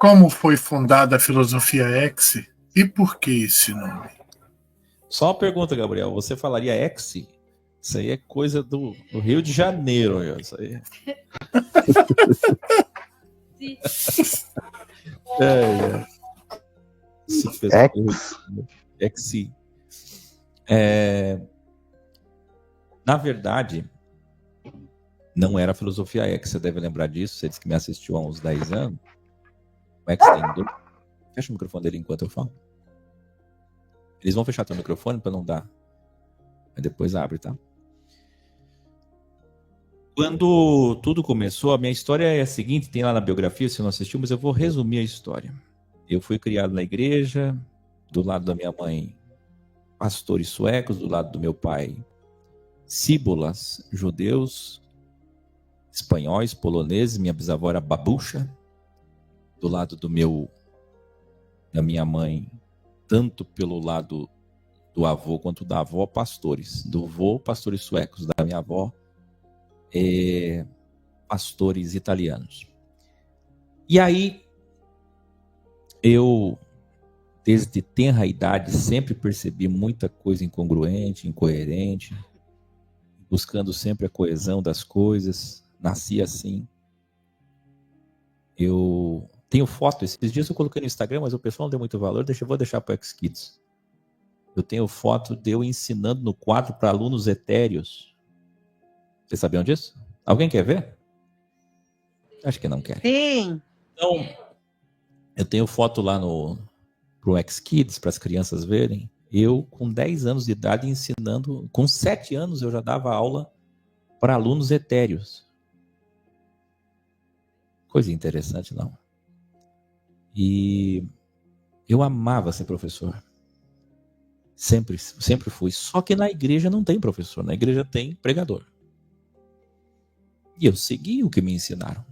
Como foi fundada a filosofia X e por que esse nome? Só uma pergunta, Gabriel. Você falaria X? Isso aí é coisa do Rio de Janeiro. Isso aí. X. Na verdade, não era a filosofia X. Você deve lembrar disso. Você disse que me assistiu há uns 10 anos. O X tem 2. Fecha o microfone dele enquanto eu falo. Eles vão fechar teu microfone para não dar. Mas depois abre, tá? Quando tudo começou, a minha história é a seguinte, tem lá na biografia, se não assistiu, mas eu vou resumir a história. Eu fui criado na igreja, do lado da minha mãe, pastores suecos, do lado do meu pai, cíbolas, judeus, espanhóis, poloneses, minha bisavó era babucha, do lado da minha mãe, tanto pelo lado do avô quanto da avó, pastores. Do avô, pastores suecos. Da minha avó, pastores italianos. E aí, eu, desde tenra idade, sempre percebi muita coisa incongruente, incoerente, buscando sempre a coesão das coisas. Nasci assim. Eu tenho foto, esses dias eu coloquei no Instagram, mas o pessoal não deu muito valor, vou deixar para o X-Kids. Eu tenho foto de eu ensinando no quadro para alunos etéreos. Vocês sabiam disso? Alguém quer ver? Acho que não quer. Sim. Então, eu tenho foto lá pro X-Kids, para as crianças verem. Eu, com 10 anos de idade, ensinando. Com 7 anos, eu já dava aula para alunos etéreos. Coisa interessante, não? E eu amava ser professor. Sempre fui. Só que na igreja não tem professor, na igreja tem pregador. E eu segui o que me ensinaram.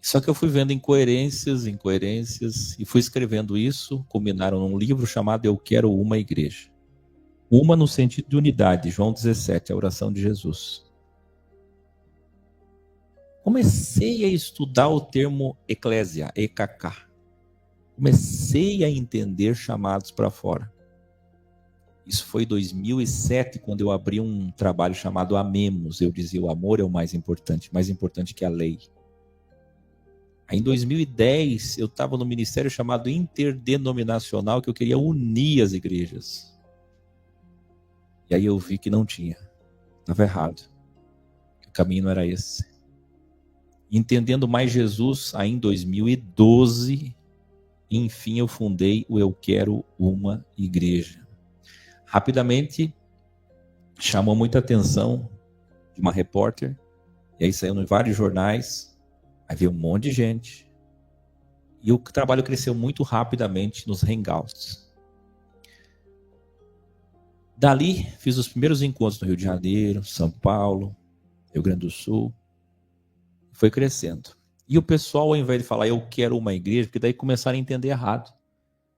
Só que eu fui vendo incoerências, e fui escrevendo isso, culminaram num livro chamado Eu Quero Uma Igreja. Uma no sentido de unidade, João 17, a oração de Jesus. Comecei a estudar o termo eclésia, EKK. Comecei a entender chamados para fora. Isso foi em 2007, quando eu abri um trabalho chamado Amemos. Eu dizia, o amor é o mais importante que a lei. Aí em 2010, eu estava no ministério chamado Interdenominacional, que eu queria unir as igrejas. E aí eu vi que não tinha. Estava errado. O caminho não era esse. Entendendo mais Jesus, aí em 2012, enfim, eu fundei o Eu Quero Uma Igreja. Rapidamente, chamou muita atenção de uma repórter, e aí saiu em vários jornais, aí veio um monte de gente, e o trabalho cresceu muito rapidamente nos hangouts. Dali, fiz os primeiros encontros no Rio de Janeiro, São Paulo, Rio Grande do Sul, foi crescendo. E o pessoal, ao invés de falar, eu quero uma igreja, porque daí começaram a entender errado.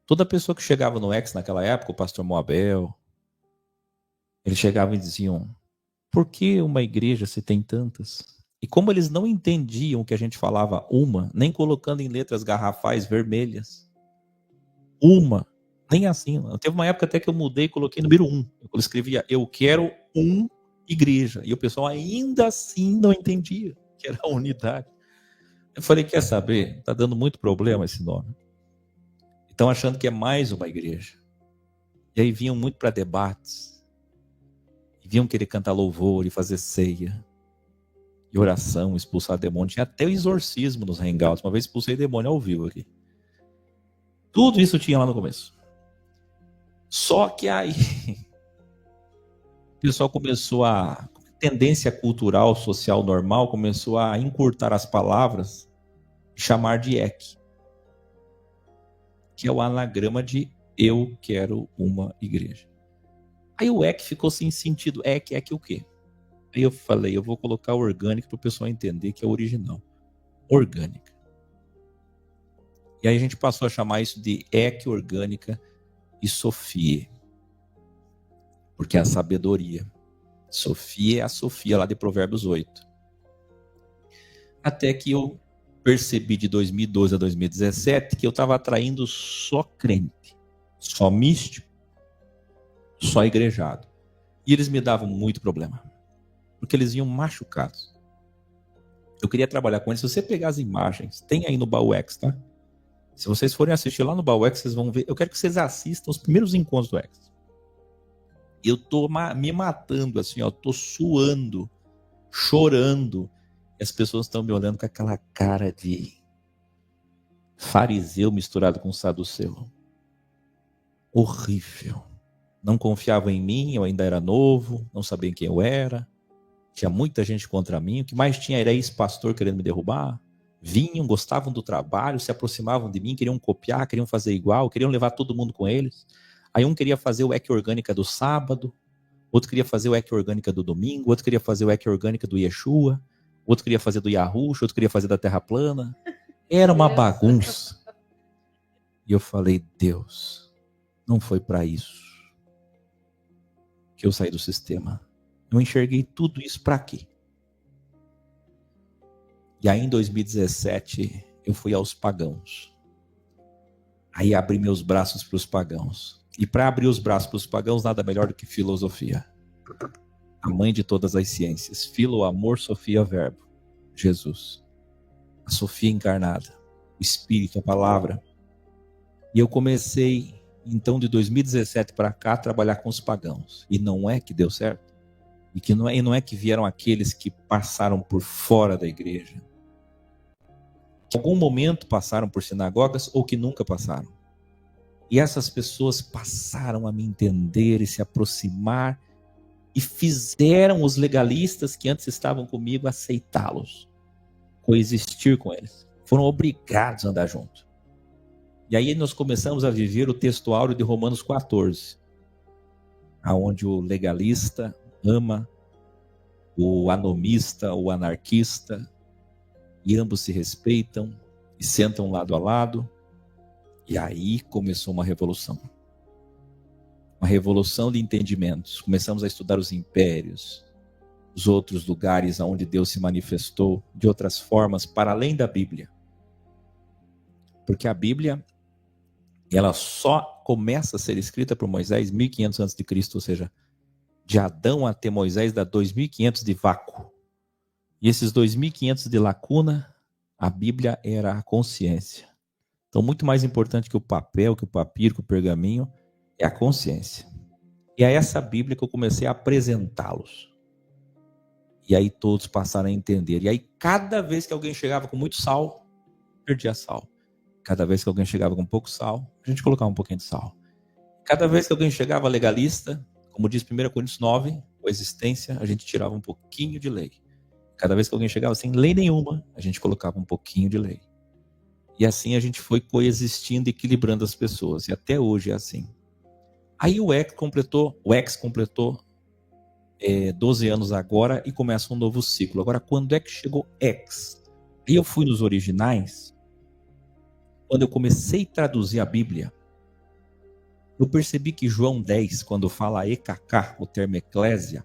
Toda pessoa que chegava no X naquela época, o pastor Moabel, eles chegavam e diziam, por que uma igreja se tem tantas? E como eles não entendiam o que a gente falava uma, nem colocando em letras garrafais vermelhas, uma, nem assim. Teve uma época até que eu mudei e coloquei número 1. Eu escrevia, eu quero uma igreja. E o pessoal ainda assim não entendia que era a unidade. Eu falei, quer saber? Está dando muito problema esse nome. Estão achando que é mais uma igreja. E aí vinham muito para debates. E vinham querer cantar louvor e fazer ceia. E oração, expulsar demônio. Tinha até o exorcismo nos hangouts. Uma vez expulsei demônio ao vivo aqui. Tudo isso tinha lá no começo. Só que aí o pessoal começou a... tendência cultural, social, normal, começou a encurtar as palavras e chamar de EC, que é o anagrama de Eu Quero Uma Igreja. Aí o EC ficou sem sentido. EC o quê? Aí eu falei, eu vou colocar orgânica para o pessoal entender que é original. Orgânica. E aí a gente passou a chamar isso de EC, orgânica e Sofia. Porque é a sabedoria. Sofia é a Sofia lá de Provérbios 8. Até que eu percebi de 2012 a 2017 que eu estava atraindo só crente, só místico, só igrejado. E eles me davam muito problema, porque eles iam machucados. Eu queria trabalhar com eles. Se você pegar as imagens, tem aí no Baú X, tá? Se vocês forem assistir lá no Baú X, vocês vão ver. Eu quero que vocês assistam os primeiros encontros do X. Eu tô me matando, assim, ó, tô suando, chorando. E as pessoas estão me olhando com aquela cara de fariseu misturado com saduceu. Horrível. Não confiavam em mim, eu ainda era novo, não sabiam quem eu era. Tinha muita gente contra mim. O que mais tinha era ex-pastor querendo me derrubar. Vinham, gostavam do trabalho, se aproximavam de mim, queriam copiar, queriam fazer igual, queriam levar todo mundo com eles. Aí um queria fazer o EC Orgânica do sábado, outro queria fazer o EC Orgânica do domingo, outro queria fazer o EC Orgânica do Yeshua, outro queria fazer do Yahushua, outro queria fazer da Terra Plana. Era uma bagunça. E eu falei, Deus, não foi para isso que eu saí do sistema. Eu enxerguei tudo isso para quê? E aí em 2017 eu fui aos pagãos. Aí abri meus braços para os pagãos. E para abrir os braços para os pagãos, nada melhor do que filosofia. A mãe de todas as ciências. Filo, amor, Sofia, verbo. Jesus. A Sofia encarnada. O Espírito, a palavra. E eu comecei, então, de 2017 para cá, a trabalhar com os pagãos. E não é que deu certo. E não é que vieram aqueles que passaram por fora da igreja. Que em algum momento passaram por sinagogas ou que nunca passaram. E essas pessoas passaram a me entender e se aproximar e fizeram os legalistas que antes estavam comigo aceitá-los, coexistir com eles. Foram obrigados a andar junto. E aí nós começamos a viver o texto áureo de Romanos 14, aonde o legalista ama o anomista, o anarquista, e ambos se respeitam e sentam lado a lado. E aí começou uma revolução de entendimentos. Começamos a estudar os impérios, os outros lugares onde Deus se manifestou de outras formas para além da Bíblia, porque a Bíblia ela só começa a ser escrita por Moisés 1500 a.C., ou seja, de Adão até Moisés dá 2500 de vácuo. E esses 2500 de lacuna, a Bíblia era a consciência. Então, muito mais importante que o papel, que o papiro, que o pergaminho, é a consciência. E é essa Bíblia que eu comecei a apresentá-los. E aí todos passaram a entender. E aí, cada vez que alguém chegava com muito sal, perdia sal. Cada vez que alguém chegava com pouco sal, a gente colocava um pouquinho de sal. Cada vez que alguém chegava legalista, como diz 1 Coríntios 9, com a existência, a gente tirava um pouquinho de lei. Cada vez que alguém chegava sem lei nenhuma, a gente colocava um pouquinho de lei. E assim a gente foi coexistindo, equilibrando as pessoas. E até hoje é assim. Aí o X completou 12 anos agora e começa um novo ciclo. Agora, quando é que chegou X? Aí eu fui nos originais. Quando eu comecei a traduzir a Bíblia, eu percebi que João 10, quando fala EKK, o termo eclésia,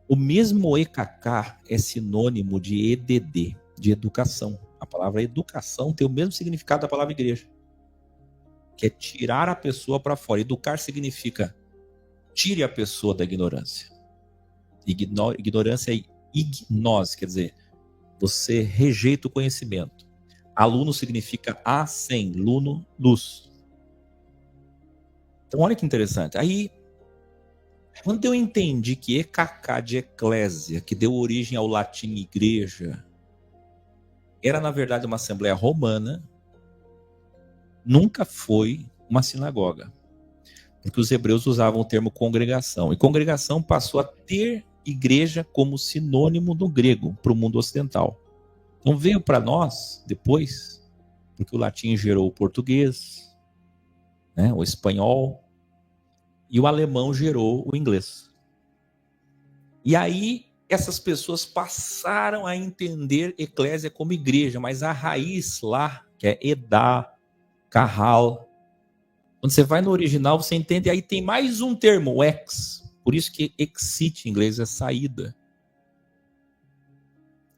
o mesmo EKK é sinônimo de EDD, de educação. A palavra educação tem o mesmo significado da palavra igreja, que é tirar a pessoa para fora. Educar significa tire a pessoa da ignorância. Ignorância é ignose, quer dizer, você rejeita o conhecimento. Aluno significa sem, luno, luz. Então olha que interessante. Aí, quando eu entendi que EKK de eclésia, que deu origem ao latim igreja, era na verdade uma assembleia romana, nunca foi uma sinagoga. Porque os hebreus usavam o termo congregação. E congregação passou a ter igreja como sinônimo do grego para o mundo ocidental. Então veio para nós depois, porque o latim gerou o português, né, o espanhol, e o alemão gerou o inglês. E aí essas pessoas passaram a entender eclésia como igreja, mas a raiz lá, que é edá, carral, quando você vai no original, você entende, aí tem mais um termo, o ex. Por isso que exit em inglês é saída.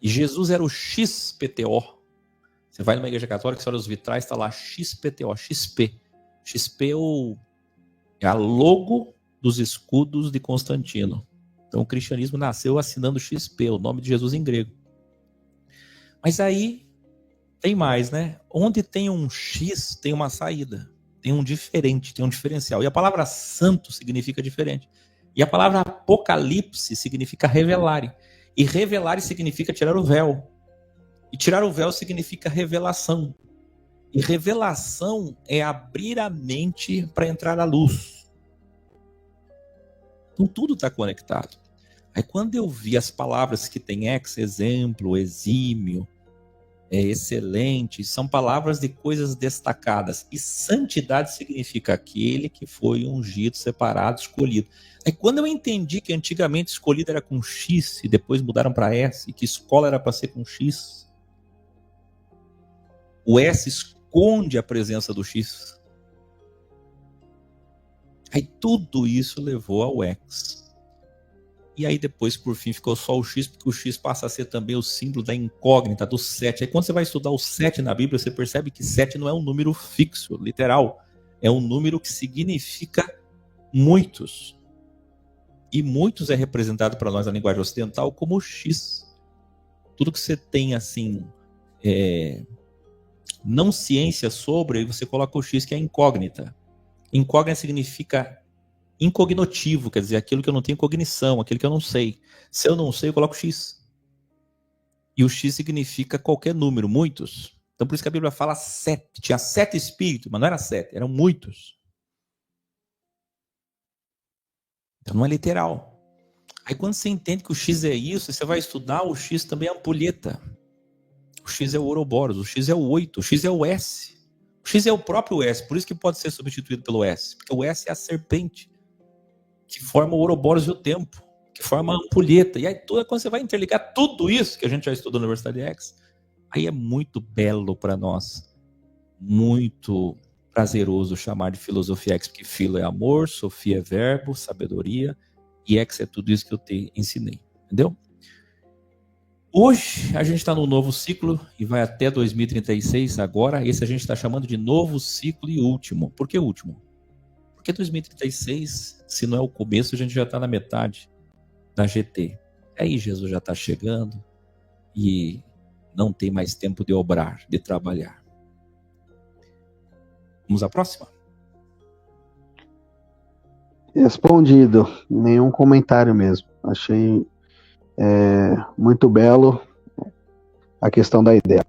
E Jesus era o XPTO. Você vai numa igreja católica, você olha os vitrais, está lá XPTO, XP. XP é a logo dos escudos de Constantino. Então o cristianismo nasceu assinando XP, o nome de Jesus em grego. Mas aí tem mais, né? Onde tem um X, tem uma saída. Tem um diferente, tem um diferencial. E a palavra santo significa diferente. E a palavra apocalipse significa revelar. E revelar significa tirar o véu. E tirar o véu significa revelação. E revelação é abrir a mente para entrar à luz. Então tudo está conectado. Aí quando eu vi as palavras que tem exemplo, exímio, excelente, são palavras de coisas destacadas. E santidade significa aquele que foi ungido, separado, escolhido. Aí quando eu entendi que antigamente escolhido era com X e depois mudaram para S, e que escola era para ser com X, o S esconde a presença do X. Aí tudo isso levou ao X. E aí depois, por fim, ficou só o X, porque o X passa a ser também o símbolo da incógnita, do 7. Aí quando você vai estudar o 7 na Bíblia, você percebe que 7 não é um número fixo, literal. É um número que significa muitos. E muitos é representado para nós na linguagem ocidental como X. Tudo que você tem, assim, não ciência sobre, aí você coloca o X, que é incógnita. Incógnita significa incognitivo, quer dizer, aquilo que eu não tenho cognição, aquilo que eu não sei. Se eu não sei, eu coloco X. E o X significa qualquer número, muitos. Então por isso que a Bíblia fala 7. Tinha 7 espíritos, mas não era 7, eram muitos. Então não é literal. Aí quando você entende que o X é isso, você vai estudar, o X também é ampulheta. O X é o Ouroboros, o X é o 8, o X é o S. O X é o próprio S, por isso que pode ser substituído pelo S. Porque o S é a serpente que forma o Ouroboros e o tempo, que forma a ampulheta. E aí, quando você vai interligar tudo isso que a gente já estudou na Universidade X, aí é muito belo para nós, muito prazeroso chamar de filosofia X, porque filo é amor, sofia é verbo, sabedoria, e X é tudo isso que eu te ensinei, entendeu? Hoje a gente está no novo ciclo e vai até 2036 agora. Esse a gente está chamando de novo ciclo e último. Por que último? Porque 2036, se não é o começo, a gente já está na metade da GT. Aí Jesus já está chegando e não tem mais tempo de obrar, de trabalhar. Vamos à próxima? Respondido. Nenhum comentário mesmo. Achei muito belo a questão da ideia.